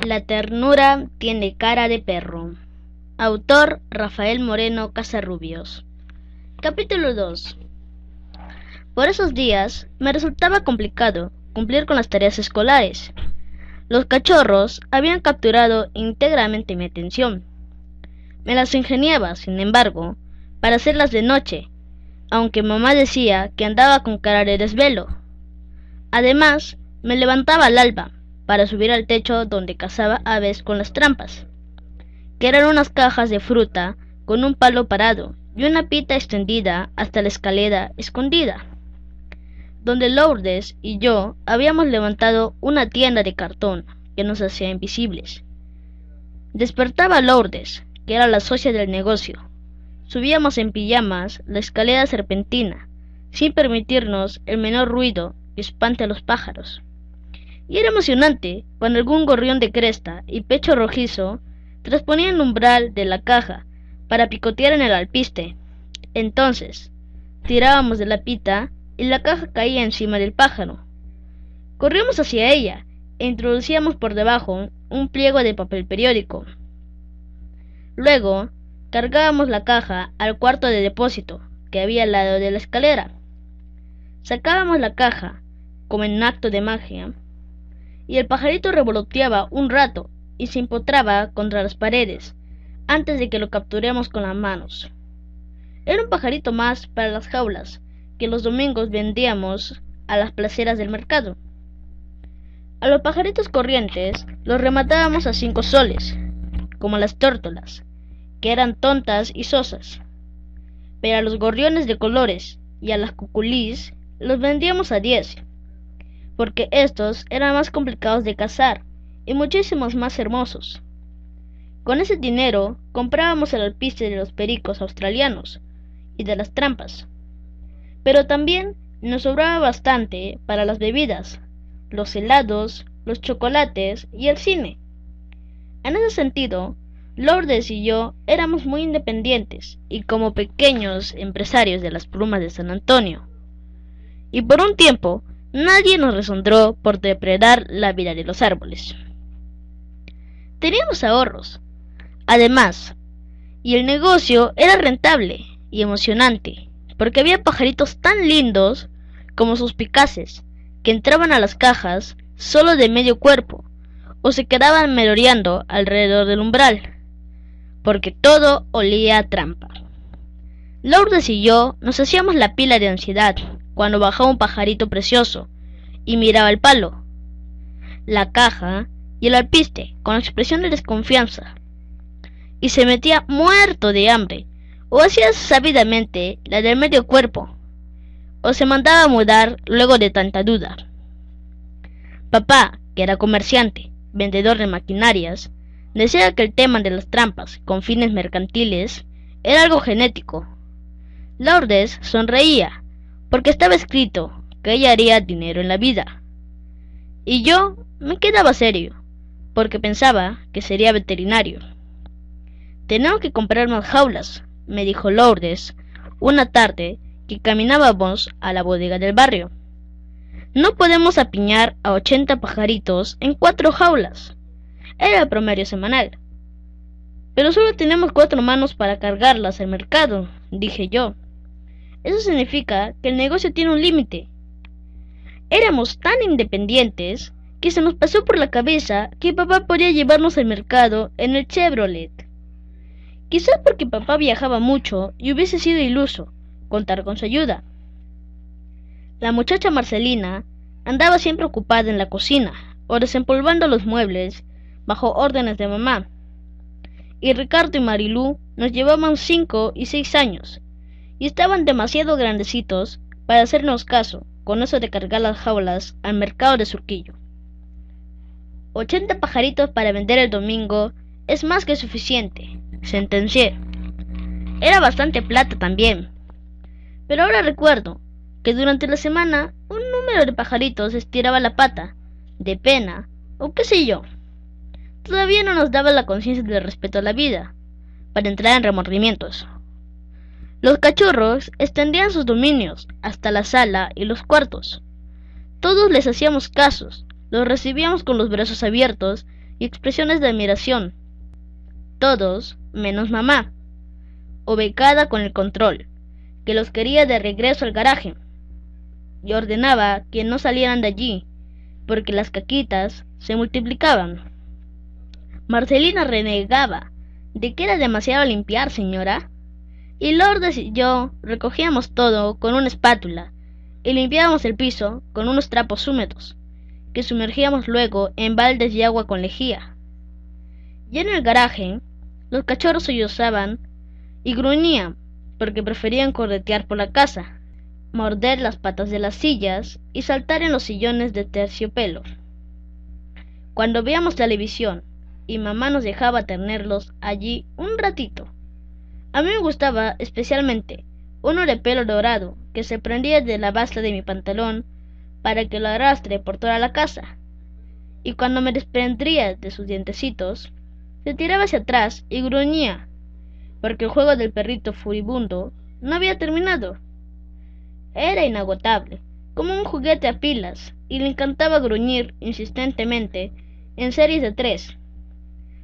La ternura tiene cara de perro. Autor Rafael Moreno Casarrubios. Capítulo 2. Por esos días me resultaba complicado cumplir con las tareas escolares. Los cachorros habían capturado íntegramente mi atención. Me las ingeniaba, sin embargo, para hacerlas de noche, aunque mamá decía que andaba con cara de desvelo. Además, me levantaba al alba para subir al techo donde cazaba aves con las trampas, que eran unas cajas de fruta con un palo parado y una pita extendida hasta la escalera escondida, donde Lourdes y yo habíamos levantado una tienda de cartón que nos hacía invisibles. Despertaba a Lourdes, que era la socia del negocio. Subíamos en pijamas la escalera serpentina, sin permitirnos el menor ruido que espante a los pájaros. Y era emocionante cuando algún gorrión de cresta y pecho rojizo trasponía el umbral de la caja para picotear en el alpiste. Entonces, tirábamos de la pita y la caja caía encima del pájaro. Corríamos hacia ella e introducíamos por debajo un pliego de papel periódico. Luego, cargábamos la caja al cuarto de depósito que había al lado de la escalera. Sacábamos la caja, como en un acto de magia, y el pajarito revoloteaba un rato y se empotraba contra las paredes antes de que lo capturemos con las manos. Era un pajarito más para las jaulas que los domingos vendíamos a las placeras del mercado. A los pajaritos corrientes los rematábamos a 5 soles, como las tórtolas, que eran tontas y sosas, pero a los gorriones de colores y a las cuculís los vendíamos a 10, porque estos eran más complicados de cazar y muchísimos más hermosos. Con ese dinero comprábamos el alpiste de los pericos australianos y de las trampas, pero también nos sobraba bastante para las bebidas, los helados, los chocolates y el cine. En ese sentido, Lourdes y yo éramos muy independientes y como pequeños empresarios de las plumas de San Antonio. Y por un tiempo nadie nos resondró por depredar la vida de los árboles. Teníamos ahorros, además, y el negocio era rentable y emocionante, porque había pajaritos tan lindos como suspicaces que entraban a las cajas solo de medio cuerpo o se quedaban merodeando alrededor del umbral, porque todo olía a trampa. Lourdes y yo nos hacíamos la pila de ansiedad cuando bajaba un pajarito precioso y miraba el palo, la caja y el alpiste con expresión de desconfianza, y se metía muerto de hambre, o hacía sabidamente la del medio cuerpo, o se mandaba a mudar luego de tanta duda. Papá, que era comerciante, vendedor de maquinarias, decía que el tema de las trampas con fines mercantiles era algo genético. Lourdes sonreía, porque estaba escrito que ella haría dinero en la vida. Y yo me quedaba serio, porque pensaba que sería veterinario. Tenemos que comprar más jaulas, me dijo Lourdes una tarde que caminábamos a la bodega del barrio. No podemos apiñar a 80 pajaritos en 4 jaulas. Era el promedio semanal. Pero solo tenemos 4 manos para cargarlas al mercado, dije yo. Eso significa que el negocio tiene un límite. Éramos tan independientes que se nos pasó por la cabeza que papá podía llevarnos al mercado en el Chevrolet. Quizás porque papá viajaba mucho y hubiese sido iluso contar con su ayuda. La muchacha Marcelina andaba siempre ocupada en la cocina o desempolvando los muebles bajo órdenes de mamá, y Ricardo y Marilú nos llevaban 5 y 6 años y estaban demasiado grandecitos para hacernos caso con eso de cargar las jaulas al mercado de Surquillo. 80 pajaritos para vender el domingo es más que suficiente, sentencié. Era bastante plata también, pero ahora recuerdo que durante la semana un número de pajaritos estiraba la pata, de pena, o qué sé yo. Todavía no nos daba la conciencia del respeto a la vida, para entrar en remordimientos. Los cachorros extendían sus dominios hasta la sala y los cuartos. Todos les hacíamos casos, los recibíamos con los brazos abiertos y expresiones de admiración. Todos, menos mamá, ubicada con el control, que los quería de regreso al garaje, y ordenaba que no salieran de allí, porque las caquitas se multiplicaban. Marcelina renegaba de que era demasiado limpiar, señora, y Lourdes y yo recogíamos todo con una espátula y limpiábamos el piso con unos trapos húmedos, que sumergíamos luego en baldes de agua con lejía. Ya en el garaje, los cachorros sollozaban y gruñían porque preferían corretear por la casa, morder las patas de las sillas y saltar en los sillones de terciopelo. Cuando veíamos televisión y mamá nos dejaba tenerlos allí un ratito, a mí me gustaba especialmente uno de pelo dorado que se prendía de la basta de mi pantalón para que lo arrastre por toda la casa, y cuando me desprendía de sus dientecitos, se tiraba hacia atrás y gruñía, porque el juego del perrito furibundo no había terminado. Era inagotable, como un juguete a pilas, y le encantaba gruñir insistentemente en series de 3.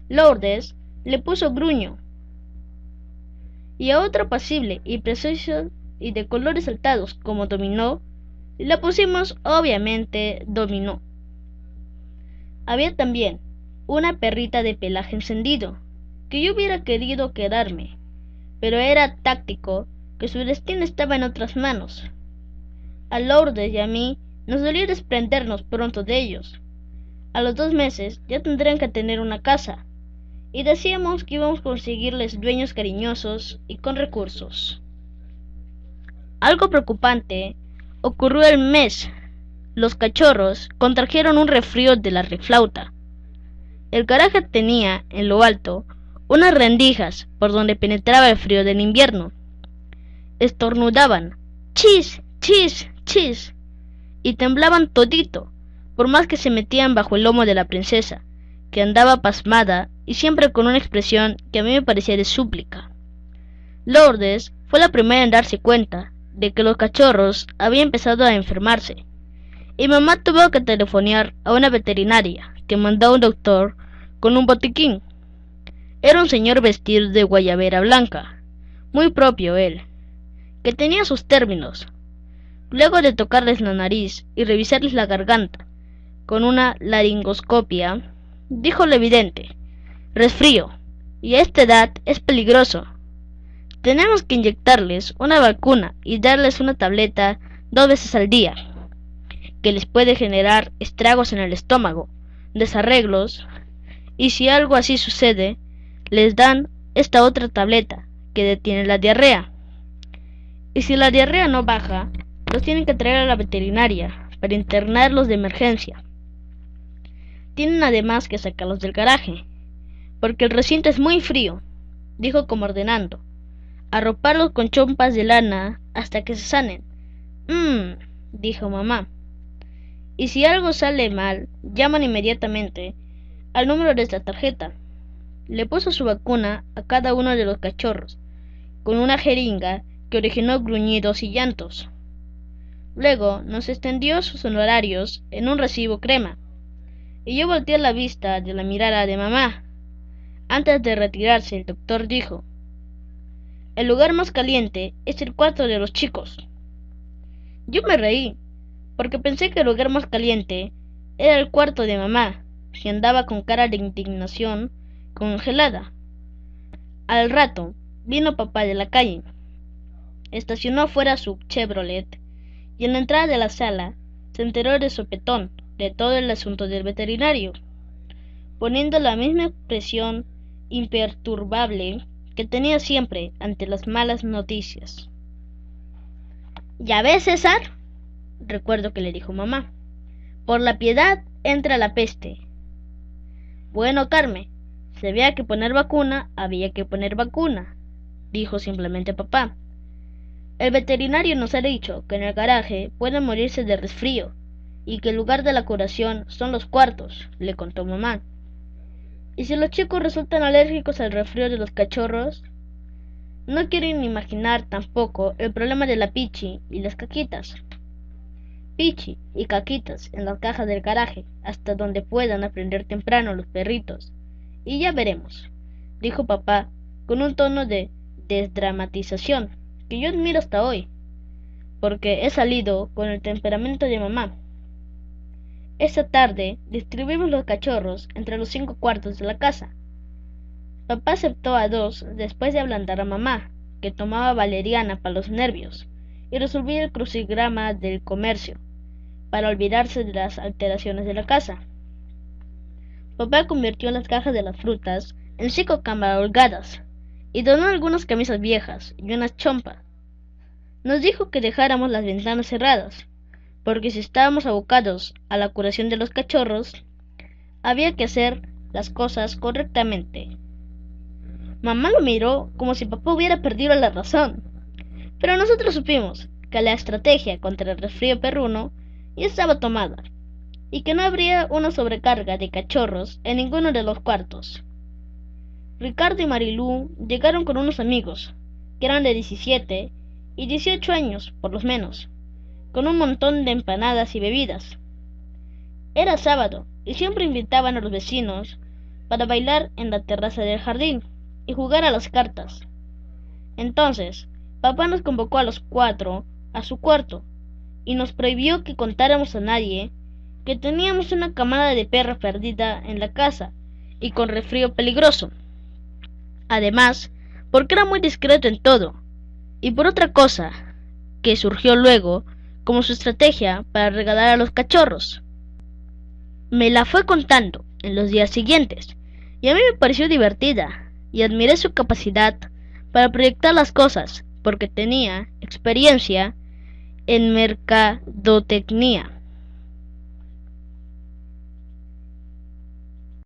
Lourdes le puso Gruño, y a otro apacible y preciso y de colores saltados como Dominó, le pusimos obviamente Dominó. Había también una perrita de pelaje encendido, que yo hubiera querido quedarme, pero era táctico que su destino estaba en otras manos. A Lourdes y a mí nos dolía desprendernos pronto de ellos. A los 2 meses ya tendrían que tener una casa, y decíamos que íbamos a conseguirles dueños cariñosos y con recursos. Algo preocupante ocurrió el mes. Los cachorros contrajeron un resfrío de la reflauta. El garaje tenía, en lo alto, unas rendijas por donde penetraba el frío del invierno. Estornudaban, chis, chis, chis, y temblaban todito, por más que se metían bajo el lomo de la princesa, que andaba pasmada y siempre con una expresión que a mí me parecía de súplica. Lourdes fue la primera en darse cuenta de que los cachorros habían empezado a enfermarse, y mamá tuvo que telefonear a una veterinaria que mandó a un doctor con un botiquín. Era un señor vestido de guayabera blanca, muy propio él, que tenía sus términos. Luego de tocarles la nariz y revisarles la garganta con una laringoscopia, dijo lo evidente: resfrío, y a esta edad es peligroso. Tenemos que inyectarles una vacuna y darles una tableta 2 veces al día, que les puede generar estragos en el estómago, desarreglos, y si algo así sucede, les dan esta otra tableta que detiene la diarrea. Y si la diarrea no baja, los tienen que traer a la veterinaria para internarlos de emergencia. Tienen además que sacarlos del garaje, porque el recinto es muy frío, dijo como ordenando. Arroparlos con chompas de lana hasta que se sanen. Dijo mamá. Y si algo sale mal, llaman inmediatamente al número de esta tarjeta. Le puso su vacuna a cada uno de los cachorros, con una jeringa que originó gruñidos y llantos. Luego nos extendió sus honorarios en un recibo crema, y yo volteé la vista de la mirada de mamá. Antes de retirarse, el doctor dijo: el lugar más caliente es el cuarto de los chicos. Yo me reí, porque pensé que el lugar más caliente era el cuarto de mamá, que andaba con cara de indignación congelada. Al rato vino papá de la calle, estacionó fuera su Chevrolet, y en la entrada de la sala se enteró de sopetón de todo el asunto del veterinario, poniendo la misma expresión imperturbable que tenía siempre ante las malas noticias. ¿Ya ves, César?, recuerdo que le dijo mamá, por la piedad entra la peste. Bueno, Carmen, si había que poner vacuna, había que poner vacuna, dijo simplemente papá. El veterinario nos ha dicho que en el garaje pueden morirse de resfrío y que el lugar de la curación son los cuartos, le contó mamá. ¿Y si los chicos resultan alérgicos al resfrío de los cachorros? No quieren imaginar tampoco el problema de la pichi y las caquitas. Pichi y Caquitas en las cajas del garaje, hasta donde puedan aprender temprano los perritos. Y ya veremos, dijo papá, con un tono de desdramatización que yo admiro hasta hoy, porque he salido con el temperamento de mamá. Esta tarde distribuimos los cachorros entre los 5 cuartos de la casa. Papá aceptó a 2 después de ablandar a mamá, que tomaba valeriana para los nervios, y resolvía el crucigrama del comercio, para olvidarse de las alteraciones de la casa. Papá convirtió las cajas de las frutas en 5 cabalgadas, y donó algunas camisas viejas y unas chompas. Nos dijo que dejáramos las ventanas cerradas, porque si estábamos abocados a la curación de los cachorros, había que hacer las cosas correctamente. Mamá lo miró como si papá hubiera perdido la razón, pero nosotros supimos que la estrategia contra el resfrío perruno ya estaba tomada, y que no habría una sobrecarga de cachorros en ninguno de los cuartos. Ricardo y Marilú llegaron con unos amigos, que eran de 17 y 18 años, por lo menos, con un montón de empanadas y bebidas. Era sábado, y siempre invitaban a los vecinos para bailar en la terraza del jardín y jugar a las cartas. Entonces, papá nos convocó a los 4 a su cuarto, y nos prohibió que contáramos a nadie que teníamos una camada de perra perdida en la casa y con resfrío peligroso. Además, porque era muy discreto en todo, y por otra cosa, que surgió luego como su estrategia para regalar a los cachorros. Me la fue contando en los días siguientes, y a mí me pareció divertida, y admiré su capacidad para proyectar las cosas, porque tenía experiencia en mercadotecnia.